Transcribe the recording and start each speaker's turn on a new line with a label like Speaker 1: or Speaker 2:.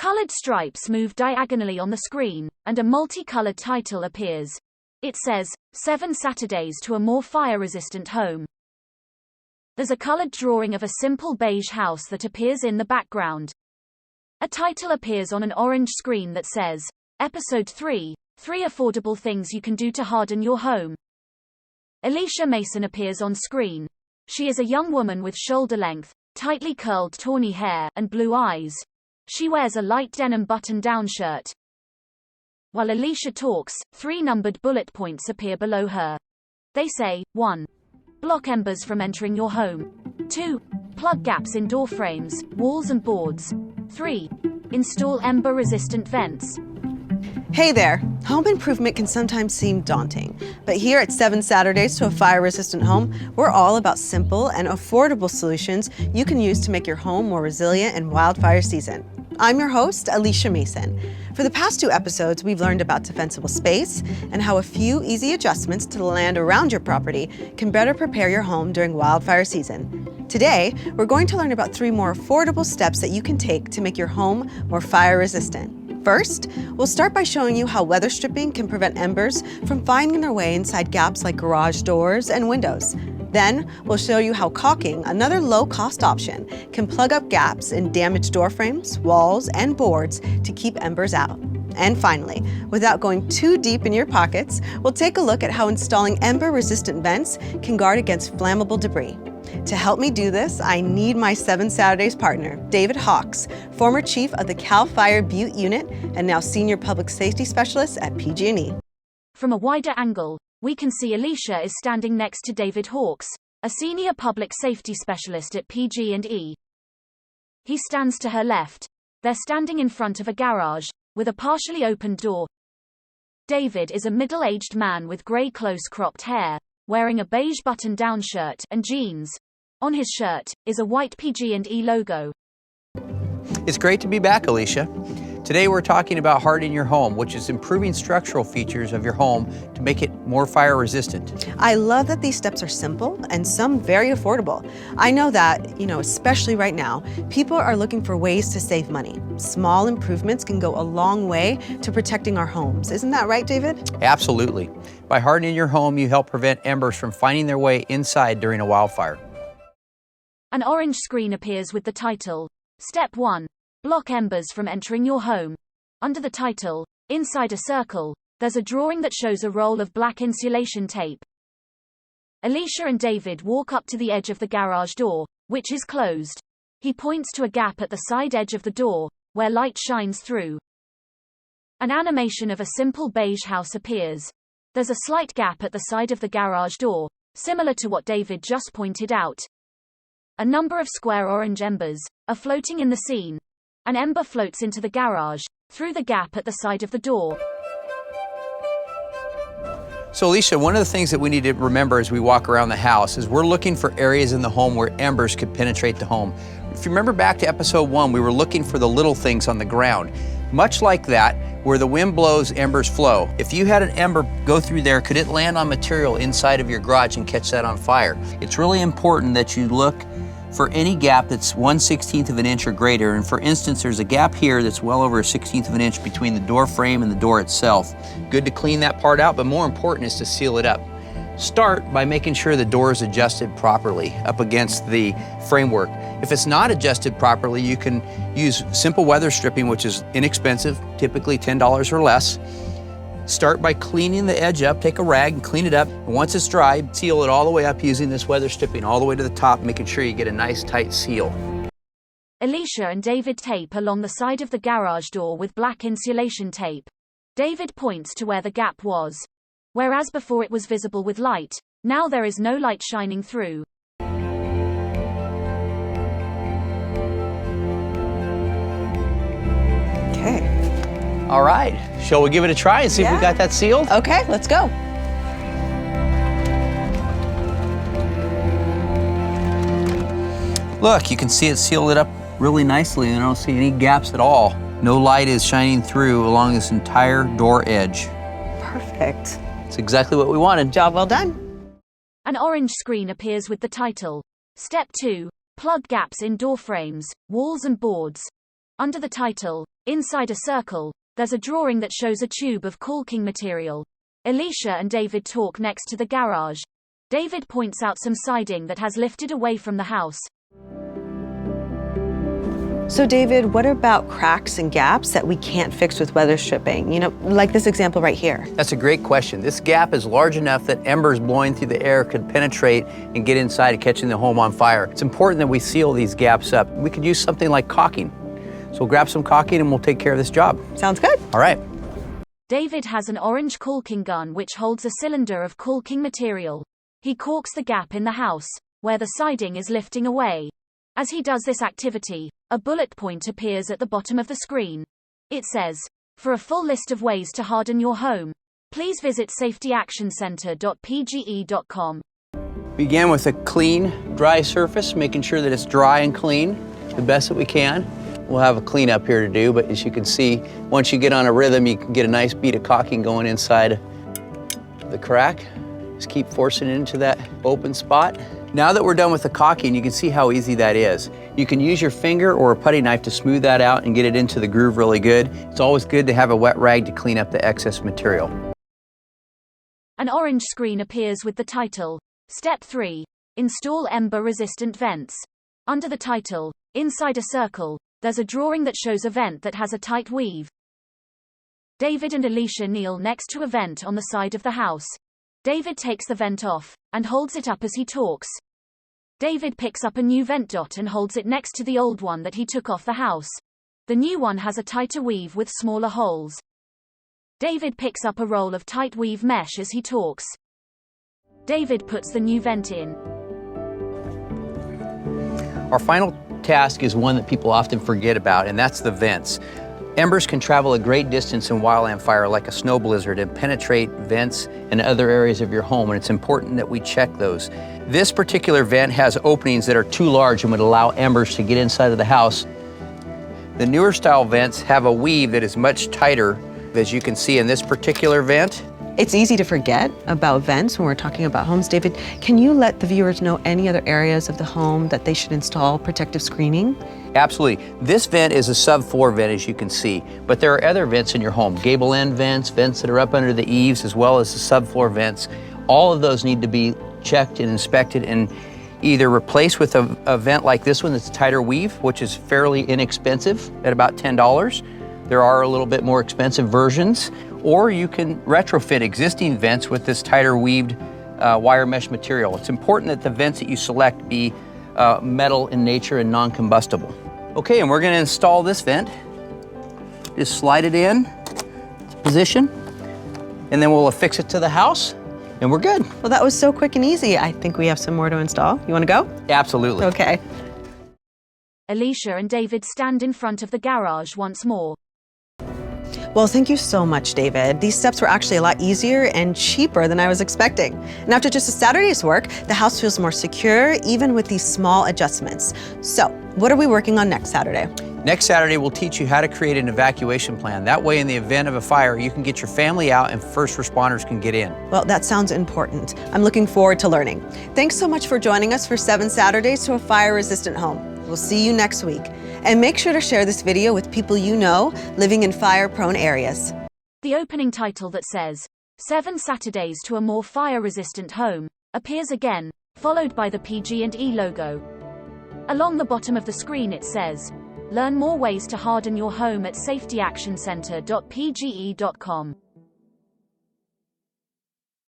Speaker 1: Colored stripes move diagonally on the screen, and a multicolored title appears. It says, 7 Saturdays to a more fire-resistant home. There's a colored drawing of a simple beige house that appears in the background. A title appears on an orange screen that says, Episode 3, 3 Affordable Things You Can Do to Harden Your Home. Alicia Mason appears on screen. She is a young woman with shoulder-length, tightly curled tawny hair, and blue eyes. She wears a light denim button-down shirt. While Alicia talks, 3 numbered bullet points appear below her. They say, 1. Block embers from entering your home. 2. Plug gaps in door frames, walls and boards. 3. Install ember-resistant vents.
Speaker 2: Hey there! Home improvement can sometimes seem daunting, but here at 7 Saturdays to a fire-resistant home, we're all about simple and affordable solutions you can use to make your home more resilient in wildfire season. I'm your host, Alicia Mason. For the past 2 episodes, we've learned about defensible space and how a few easy adjustments to the land around your property can better prepare your home during wildfire season. Today, we're going to learn about 3 more affordable steps that you can take to make your home more fire-resistant. First, we'll start by showing you how weather stripping can prevent embers from finding their way inside gaps like garage doors and windows. Then, we'll show you how caulking, another low-cost option, can plug up gaps in damaged door frames, walls, and boards to keep embers out. And finally, without going too deep in your pockets, we'll take a look at how installing ember-resistant vents can guard against flammable debris. To help me do this, I need my 7 Saturdays partner, David Hawks, former chief of the CAL FIRE Butte Unit and now senior public safety specialist at PG&E.
Speaker 1: From a wider angle, we can see Alicia is standing next to David Hawks, a senior public safety specialist at PG&E. He stands to her left. They're standing in front of a garage, with a partially opened door. David is a middle-aged man with grey close-cropped hair, wearing a beige button-down shirt and jeans. On his shirt is a white PG&E logo.
Speaker 3: It's great to be back, Alicia. Today we're talking about hardening your home, which is improving structural features of your home to make it more fire resistant.
Speaker 2: I love that these steps are simple and some very affordable. I know that, especially right now, people are looking for ways to save money. Small improvements can go a long way to protecting our homes. Isn't that right, David?
Speaker 3: Absolutely. By hardening your home, you help prevent embers from finding their way inside during a wildfire.
Speaker 1: An orange screen appears with the title, Step 1. Block embers from entering your home. Under the title, inside a circle, there's a drawing that shows a roll of black insulation tape. Alicia and David walk up to the edge of the garage door, which is closed. He points to a gap at the side edge of the door, where light shines through. An animation of a simple beige house appears. There's a slight gap at the side of the garage door, similar to what David just pointed out. A number of square orange embers are floating in the scene. An ember floats into the garage, through the gap at the side of the door.
Speaker 3: So Alicia, one of the things that we need to remember as we walk around the house is we're looking for areas in the home where embers could penetrate the home. If you remember back to episode 1, we were looking for the little things on the ground. Much like that, where the wind blows, embers flow. If you had an ember go through there, could it land on material inside of your garage and catch that on fire? It's really important that you look for any gap that's 1/16 of an inch or greater. And for instance, there's a gap here that's well over 1/16 of an inch between the door frame and the door itself. Good to clean that part out, but more important is to seal it up. Start by making sure the door is adjusted properly up against the framework. If it's not adjusted properly, you can use simple weather stripping, which is inexpensive, typically $10 or less. Start by cleaning the edge up, take a rag and clean it up. And once it's dry, seal it all the way up using this weather stripping all the way to the top, making sure you get a nice tight seal.
Speaker 1: Alicia and David tape along the side of the garage door with black insulation tape. David points to where the gap was. Whereas before it was visible with light, now there is no light shining through.
Speaker 2: Okay.
Speaker 3: All right, shall we give it a try and see if we got that sealed?
Speaker 2: Okay, let's go.
Speaker 3: Look, you can see it sealed it up really nicely and I don't see any gaps at all. No light is shining through along this entire door edge.
Speaker 2: Perfect.
Speaker 3: It's exactly what we wanted.
Speaker 2: Job well done.
Speaker 1: An orange screen appears with the title, Step 2, Plug gaps in door frames, walls and boards. Under the title, Inside a Circle, there's a drawing that shows a tube of caulking material. Alicia and David talk next to the garage. David points out some siding that has lifted away from the house.
Speaker 2: So David, what about cracks and gaps that we can't fix with weather stripping? You know, like this example right here.
Speaker 3: That's a great question. This gap is large enough that embers blowing through the air could penetrate and get inside, catching the home on fire. It's important that we seal these gaps up. We could use something like caulking. So we'll grab some caulking and we'll take care of this job.
Speaker 2: Sounds good.
Speaker 3: All right.
Speaker 1: David has an orange caulking gun which holds a cylinder of caulking material. He caulks the gap in the house, where the siding is lifting away. As he does this activity, a bullet point appears at the bottom of the screen. It says, "For a full list of ways to harden your home, please visit safetyactioncenter.pge.com."
Speaker 3: Begin with a clean, dry surface, making sure that it's dry and clean the best that we can. We'll have a cleanup here to do, but as you can see, once you get on a rhythm, you can get a nice bead of caulking going inside the crack. Just keep forcing it into that open spot. Now that we're done with the caulking, you can see how easy that is. You can use your finger or a putty knife to smooth that out and get it into the groove really good. It's always good to have a wet rag to clean up the excess material.
Speaker 1: An orange screen appears with the title, Step 3, Install Ember-Resistant Vents. Under the title, Inside a Circle, there's a drawing that shows a vent that has a tight weave. David and Alicia kneel next to a vent on the side of the house. David takes the vent off and holds it up as he talks. David picks up a new vent dot and holds it next to the old one that he took off the house. The new one has a tighter weave with smaller holes. David picks up a roll of tight weave mesh as he talks. David puts the new vent in.
Speaker 3: Our final task is one that people often forget about, and that's the vents. Embers can travel a great distance in wildland fire like a snow blizzard and penetrate vents and other areas of your home, and it's important that we check those. This particular vent has openings that are too large and would allow embers to get inside of the house. The newer style vents have a weave that is much tighter, as you can see in this particular vent.
Speaker 2: It's easy to forget about vents when we're talking about homes. David, can you let the viewers know any other areas of the home that they should install protective screening?
Speaker 3: Absolutely. This vent is a subfloor vent, as you can see, but there are other vents in your home. Gable end vents, vents that are up under the eaves, as well as the subfloor vents. All of those need to be checked and inspected and either replaced with a vent like this one that's a tighter weave, which is fairly inexpensive at about $10. There are a little bit more expensive versions, or you can retrofit existing vents with this tighter weaved wire mesh material. It's important that the vents that you select be metal in nature and non-combustible. Okay, and we're going to install this vent. Just slide it in to position, and then we'll affix it to the house, and we're good.
Speaker 2: Well, that was so quick and easy. I think we have some more to install. You want to go?
Speaker 3: Absolutely.
Speaker 2: Okay.
Speaker 1: Alicia and David stand in front of the garage once more.
Speaker 2: Well, thank you so much, David. These steps were actually a lot easier and cheaper than I was expecting. And after just a Saturday's work, the house feels more secure, even with these small adjustments. So, what are we working on next Saturday?
Speaker 3: Next Saturday, we'll teach you how to create an evacuation plan. That way, in the event of a fire, you can get your family out and first responders can get in.
Speaker 2: Well, that sounds important. I'm looking forward to learning. Thanks so much for joining us for 7 Saturdays to a fire-resistant home. We'll see you next week. And make sure to share this video with people you know living in fire-prone areas.
Speaker 1: The opening title that says, 7 Saturdays to a more fire-resistant home, appears again, followed by the PG&E logo. Along the bottom of the screen it says, learn more ways to harden your home at safetyactioncenter.pge.com.